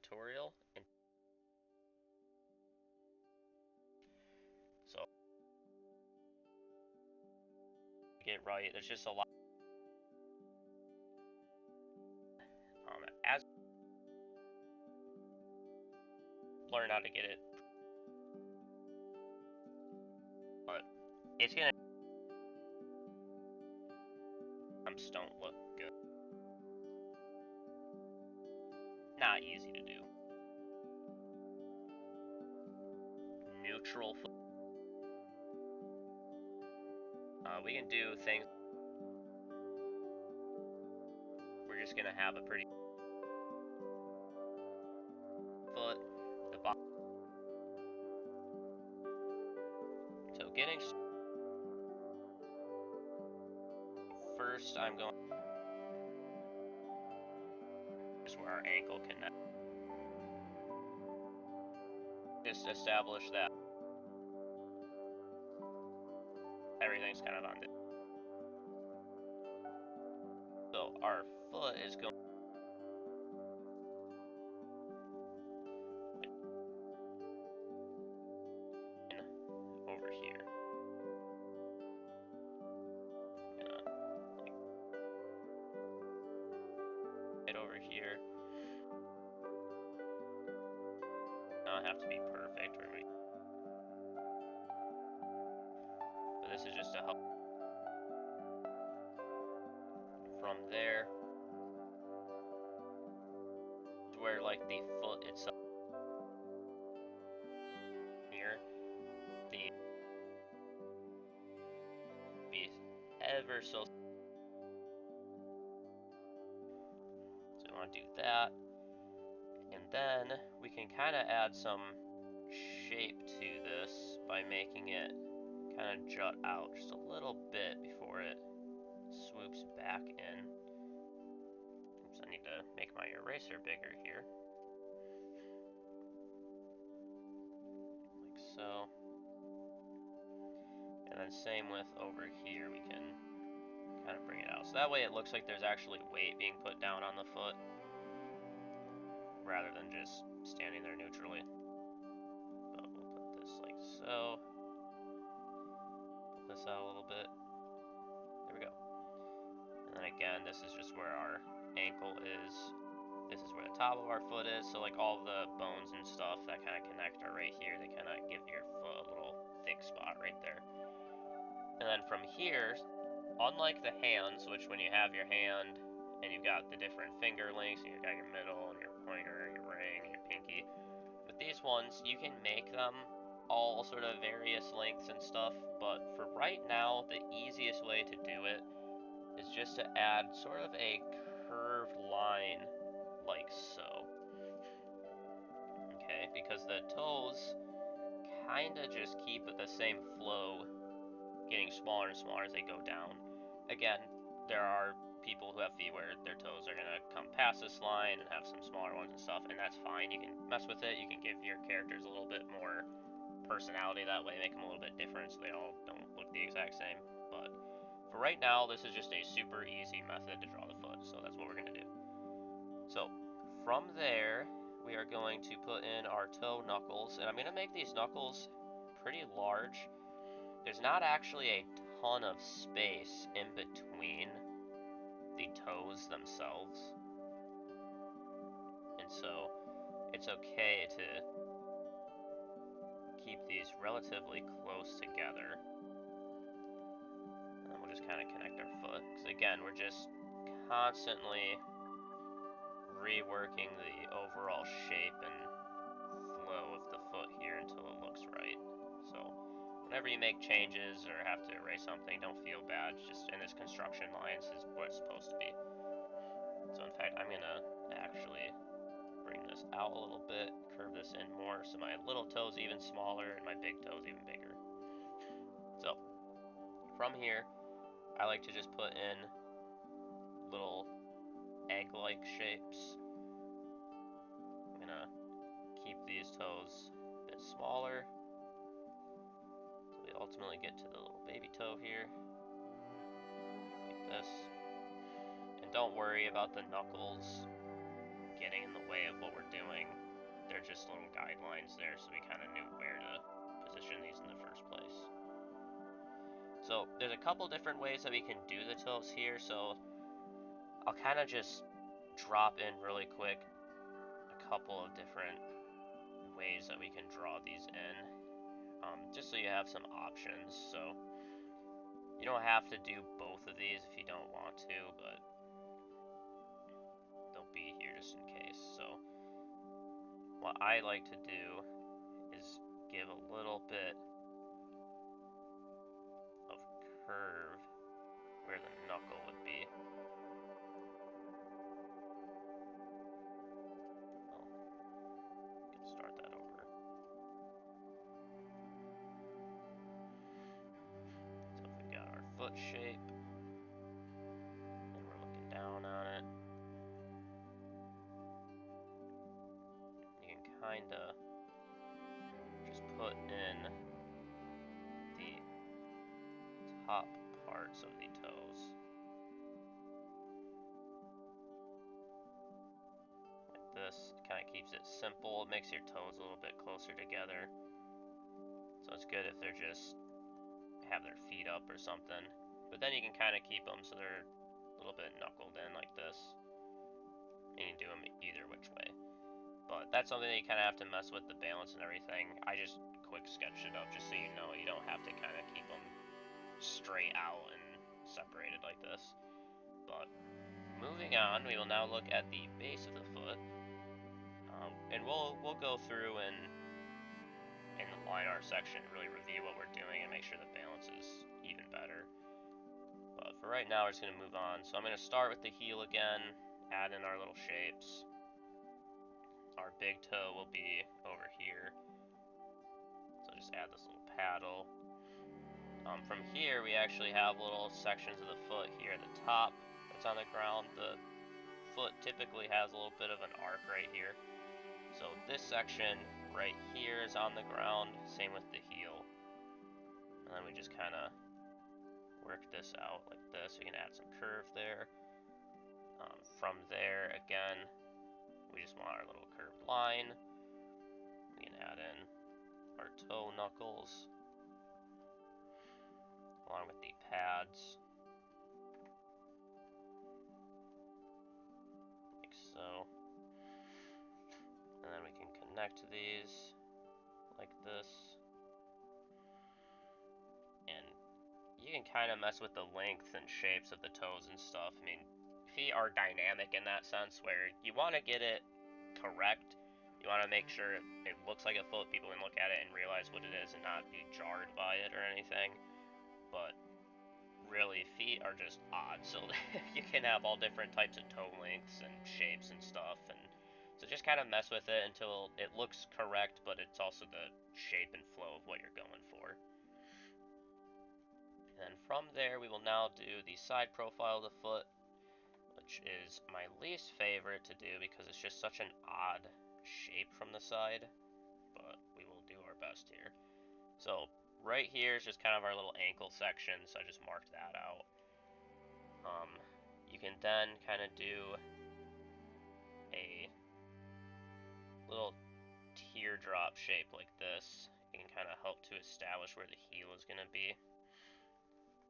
tutorial. And so, get right, there's just a lot. As learn how to get it, but it's gonna. Jumps don't look good. Not easy to do. Neutral. We can do things. We're just gonna have a pretty foot. The bottom. So getting first, I'm going. Is where our ankle connects. Just establish that everything's kind of on it. So our foot is going over here. Right over here. Not have to be perfect. But this is just to help. From there, where like the foot itself here, the be ever so. So we want to do that, and then we can kind of add some shape to this by making it kind of jut out just a little bit before it swoops back in. Oops, I need to make my eraser bigger here. Like so. And then same with over here, we can kind of bring it out. So that way it looks like there's actually weight being put down on the foot rather than just standing there neutrally. But we'll put this like so. Pull this out a little bit. There we go. And then again, this is just where our ankle is. This is where the top of our foot is. So like all the bones and stuff that kind of connect are right here. They kind of give your foot a little thick spot right there. And then from here, unlike the hands, which when you have your hand and you've got the different finger lengths, and you've got your middle and your pointer, your ring, and your pinky, with these ones, you can make them all sort of various lengths and stuff, but for right now, the easiest way to do it is just to add sort of a curved line like so. Okay, because the toes kind of just keep the same flow, getting smaller and smaller as they go down. Again, there are people who have feet where their toes are going to come past this line and have some smaller ones and stuff, and that's fine. You can mess with it. You can give your characters a little bit more personality that way, make them a little bit different so they all don't look the exact same. But for right now, this is just a super easy method to draw the foot, so that's what we're going to do. So from there, we are going to put in our toe knuckles, and I'm going to make these knuckles pretty large. There's not actually a ton of space in between the toes themselves, and so it's okay to keep these relatively close together. And then we'll just kind of connect our foot, because again, we're just constantly reworking the overall shape and flow of the foot here until it looks right. So whenever you make changes or have to erase something, don't feel bad. It's just in this construction line, this is what it's supposed to be. So in fact, I'm gonna actually bring this out a little bit, curve this in more, so my little toe's even smaller and my big toe's even bigger. So from here, I like to just put in little egg-like shapes. I'm gonna keep these toes a bit smaller, so we ultimately get to the little baby toe here, like this. And don't worry about the knuckles getting in the way of what we're doing. are just little guidelines there, so we kind of knew where to position these in the first place. So there's a couple different ways that we can do the toes here, so I'll kind of just drop in really quick a couple of different ways that we can draw these in, just so you have some options. So you don't have to do both of these if you don't want to, but they'll be here just in case. So what I like to do is give a little bit of curve where the knuckle would be. Well, we can start that over. So if we've got our foot shape, and we're looking down on it, you can kind of just put in the top parts of the toes. Like this, it kind of keeps it simple. It makes your toes a little bit closer together. So it's good if they're just have their feet up or something. But then you can kind of keep them so they're a little bit knuckled in like this. And you can do them either which way. But that's something that you kind of have to mess with the balance and everything. I just quick sketched it up just so you know. You don't have to kind of keep them straight out and separated like this. But moving on, we will now look at the base of the foot. And we'll go through and in the line art section really review what we're doing and make sure the balance is even better. But for right now, we're just going to move on. So I'm going to start with the heel again, add in our little shapes. Our big toe will be over here. So just add this little paddle. From here, we actually have little sections of the foot here at the top that's on the ground. The foot typically has a little bit of an arc right here. So this section right here is on the ground, same with the heel. And then we just kind of work this out like this. We can add some curve there. From there, again, we just want our little curved line. We can add in our toe knuckles along with the pads, like so. And then we can connect these like this. And you can kind of mess with the length and shapes of the toes and stuff. I mean, feet are dynamic in that sense where you want to get it correct. You want to make sure it looks like a foot. People can look at it and realize what it is and not be jarred by it or anything. But really, feet are just odd. So you can have all different types of toe lengths and shapes and stuff. And so just kind of mess with it until it looks correct, but it's also the shape and flow of what you're going for. And from there, we will now do the side profile of the foot, which is my least favorite to do because it's just such an odd shape from the side, but we will do our best here. So right here is just kind of our little ankle section, so I just marked that out. You can then kind of do a little teardrop shape like this. It can kind of help to establish where the heel is going to be.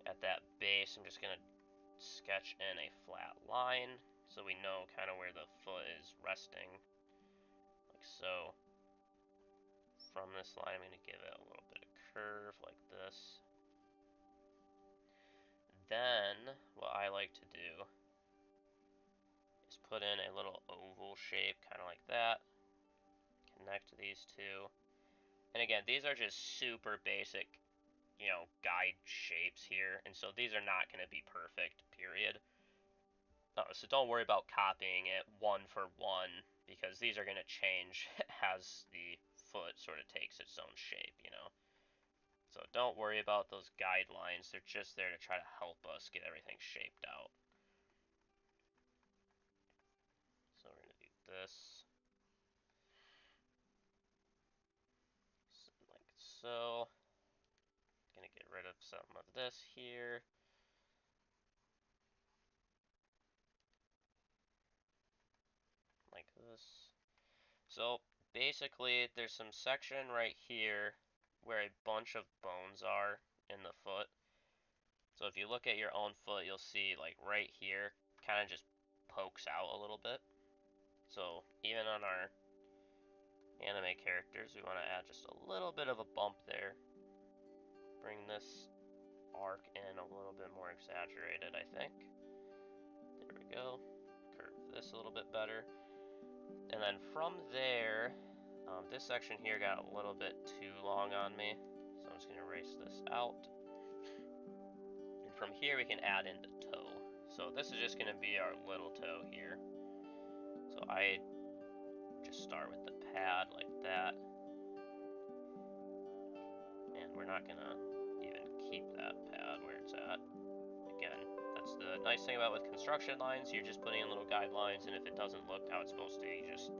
At that base, I'm just going to sketch in a flat line so we know kind of where the foot is resting, like so. From this line, I'm going to give it a little bit of curve like this. Then what I like to do is put in a little oval shape, kind of like that. Connect these two. And again, these are just super basic, guide shapes here. And so these are not going to be perfect, period. So don't worry about copying it one for one, because these are going to change as the foot sort of takes its own shape, So don't worry about those guidelines. They're just there to try to help us get everything shaped out. So we're going to do this. Like so. Going to get rid of some of this here. Like this. So basically there's some section right here where a bunch of bones are in the foot. So if you look at your own foot, you'll see like right here kind of just pokes out a little bit. So even on our anime characters, we want to add just a little bit of a bump there. Bring this arc in a little bit more exaggerated, I think. There we go. Curve this a little bit better. And then from there, this section here got a little bit too long on me, so I'm just going to erase this out. And from here we can add in the toe. So this is just going to be our little toe here. So I just start with the pad like that. And we're not going to even keep that pad where it's at. Again, that's the nice thing about with construction lines, you're just putting in little guidelines, and if it doesn't look how it's supposed to, you just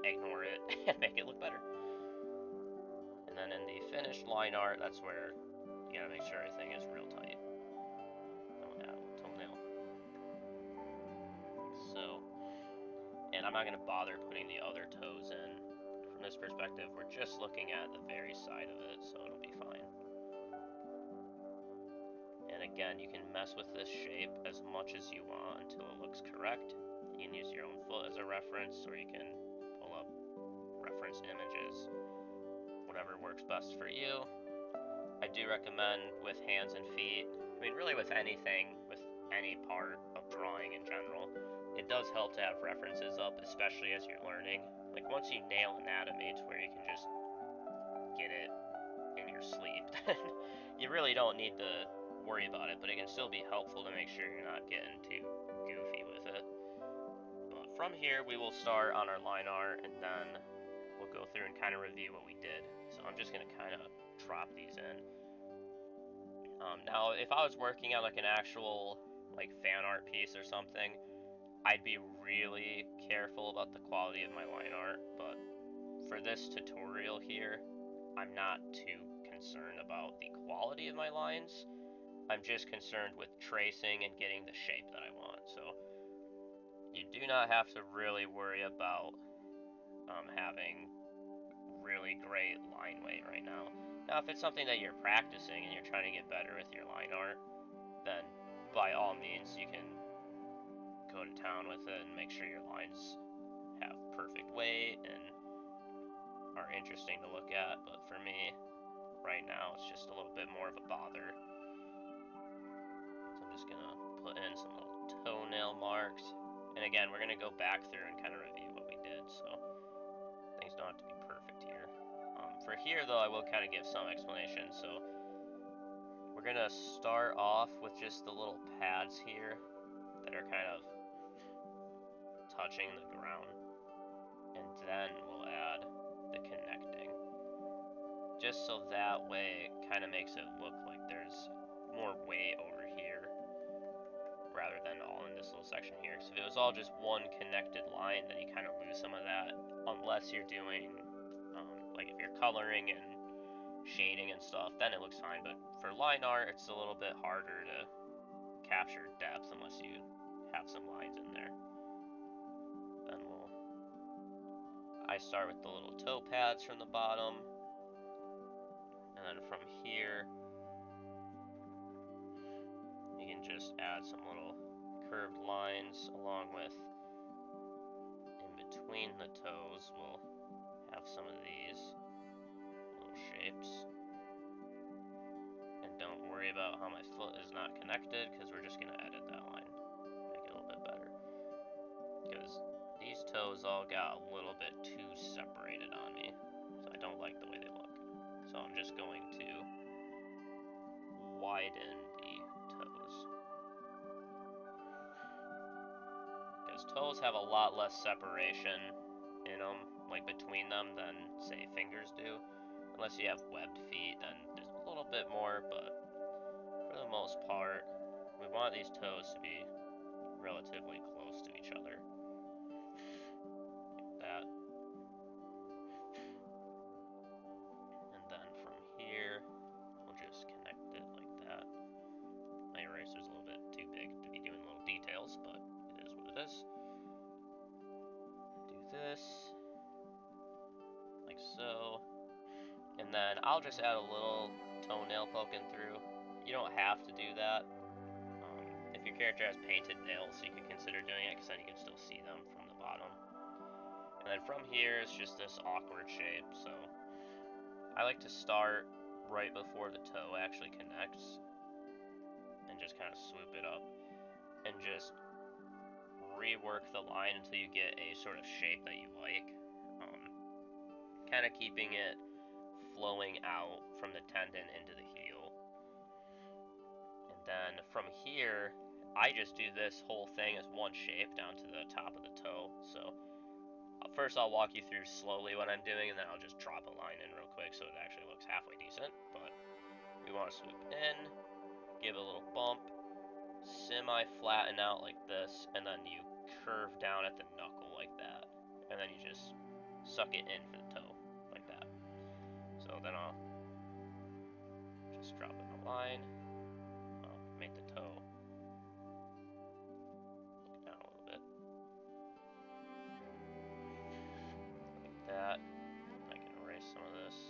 ignore it and make it look better. And then in the finished line art, that's where you gotta make sure everything is real tight. Don't add a little toenail. Like so. And I'm not gonna bother putting the other toes in. From this perspective, we're just looking at the very side of it, so it'll be fine. And again, you can mess with this shape as much as you want until it looks correct. You can use your own foot as a reference, or you can pull up reference images, whatever works best for you. I do recommend with hands and feet, I mean really with anything, with any part of drawing in general, it does help to have references up, especially as you're learning. Like once you nail anatomy to where you can just get it in your sleep, then you really don't need to worry about it, but it can still be helpful to make sure you're not getting too goofy with it. But from here, we will start on our line art, and then we'll go through and kind of review what we did. So I'm just going to kind of drop these in. Now, if I was working on like an actual like fan art piece or something, I'd be really careful about the quality of my line art, but for this tutorial here, I'm not too concerned about the quality of my lines. I'm just concerned with tracing and getting the shape that I want. So you do not have to really worry about having really great line weight right now. Now, if it's something that you're practicing and you're trying to get better with your line art, then by all means you can go to town with it and make sure your lines have perfect weight and are interesting to look at. But for me, right now, it's just a little bit more of a bother. So I'm just gonna put in some little toenail marks. And again, we're gonna go back through and kind of review what we did, so things don't have to be perfect here. For here, though, I will kind of give some explanation. So we're gonna start off with just the little pads here that are kind of touching the ground, and then we'll add the connecting. Just so that way it kind of makes it look like there's more weight over here rather than all in this little section here. So if it was all just one connected line, then you kind of lose some of that, unless you're doing, like if you're coloring and shading and stuff, then it looks fine. But for line art, it's a little bit harder to capture depth unless you have some lines in there. Then I start with the little toe pads from the bottom, and then from here, you can just add some little curved lines along with in between the toes. We'll have some of these little shapes. And don't worry about how my foot is not connected, because we're just going to edit that line, make it a little bit better. Because these toes all got a little bit too separated on me, so I don't like the way they look. So I'm just going to widen the toes. Because toes have a lot less separation in them, like between them, than say fingers do. Unless you have webbed feet, then there's a little bit more, but for the most part, we want these toes to be relatively close to each other. Like that. And then from here, we'll just connect it like that. My eraser's a little bit too big to be doing little details, but it is what it is. Do this. And then I'll just add a little toenail poking through. You don't have to do that. If your character has painted nails, you could consider doing it, because then you can still see them from the bottom. And then from here, it's just this awkward shape, so I like to start right before the toe actually connects, and just kind of swoop it up, and just rework the line until you get a sort of shape that you like. Kind of keeping it flowing out from the tendon into the heel. And then from here, I just do this whole thing as one shape down to the top of the toe. So first I'll walk you through slowly what I'm doing, and then I'll just drop a line in real quick so it actually looks halfway decent. But we want to swoop in, give it a little bump, semi-flatten out like this, and then you curve down at the knuckle like that, and then you just suck it in for the toe like that. So then I'll just drop in a line, make the toe look down a little bit like that. I can erase some of this.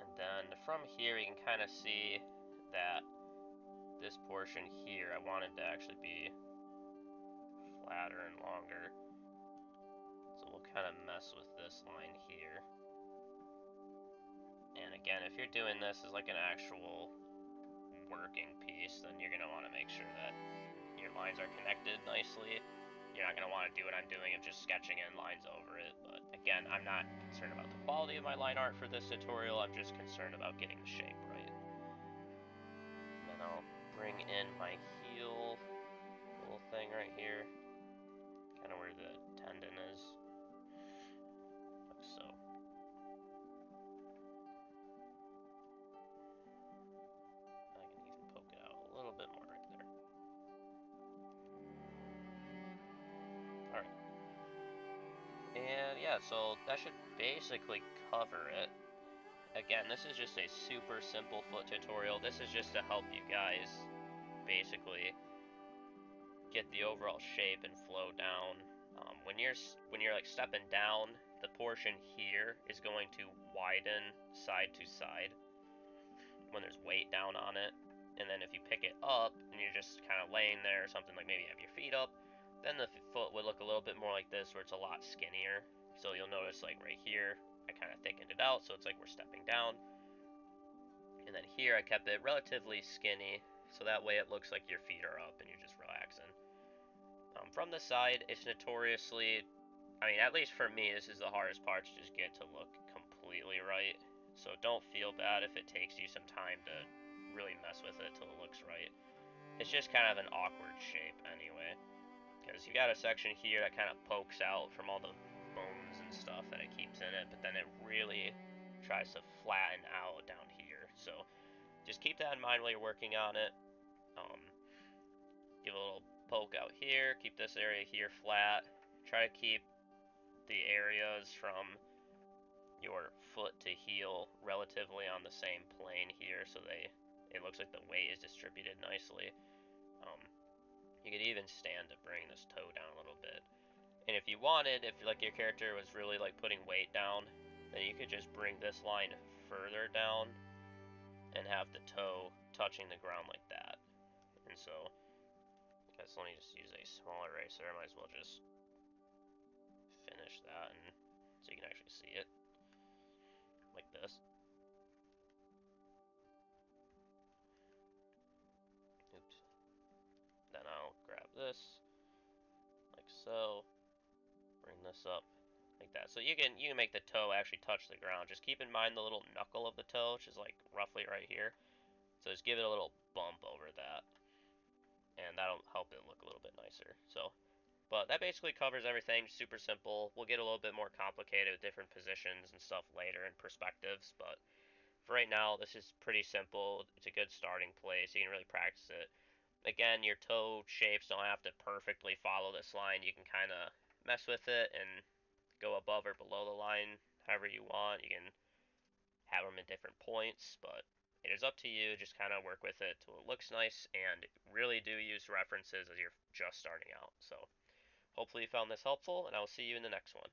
And then from here you can kind of see that this portion here I wanted to actually be flatter and longer. So we'll kind of mess with this line here. And again, if you're doing this as like an actual working piece, then you're going to want to make sure that your lines are connected nicely. You're not going to want to do what I'm doing of just sketching in lines over it. But again, I'm not concerned about the quality of my line art for this tutorial. I'm just concerned about getting the shape right. Then I'll bring in my heel little thing right here, kind of where the tendon is, like so. I can even poke it out a little bit more right there. Alright. And yeah, so that should basically cover it. Again, this is just a super simple foot tutorial. This is just to help you guys basically get the overall shape and flow down. When you're like stepping down, the portion here is going to widen side to side when there's weight down on it. And then if you pick it up and you're just kind of laying there or something, like maybe you have your feet up, then the foot would look a little bit more like this, where it's a lot skinnier. So you'll notice like right here, I kind of thickened it out, so it's like we're stepping down. And then here I kept it relatively skinny, so that way it looks like your feet are up and you're just relaxing. From the side, it's notoriously, I mean, at least for me, this is the hardest part to just get to look completely right. So don't feel bad if it takes you some time to really mess with it till it looks right. It's just kind of an awkward shape anyway, because you got a section here that kind of pokes out from all the bones and stuff that it keeps in it, but then it really tries to flatten out down here. So just keep that in mind while you're working on it. Give a little poke out here, keep this area here flat. Try to keep the areas from your foot to heel relatively on the same plane here, so it looks like the weight is distributed nicely. You could even stand to bring this toe down a little bit. And if you wanted, if like your character was really like putting weight down, then you could just bring this line further down and have the toe touching the ground like that. And so, I guess let me just use a small eraser. I might as well just finish that, and so you can actually see it like this. Oops. Then I'll grab this like so, bring this up like that. So you can make the toe actually touch the ground. Just keep in mind the little knuckle of the toe, which is like roughly right here. So just give it a little bump over that, and that'll help it look a little bit nicer. So, but that basically covers everything. Super simple. We'll get a little bit more complicated with different positions and stuff later and perspectives, but for right now, this is pretty simple. It's a good starting place. You can really practice it. Again, your toe shapes don't have to perfectly follow this line. You can kind of mess with it and go above or below the line however you want. You can have them in different points, but it is up to you. Just kind of work with it till it looks nice, and really do use references as you're just starting out. So Hopefully you found this helpful, and I will see you in the next one.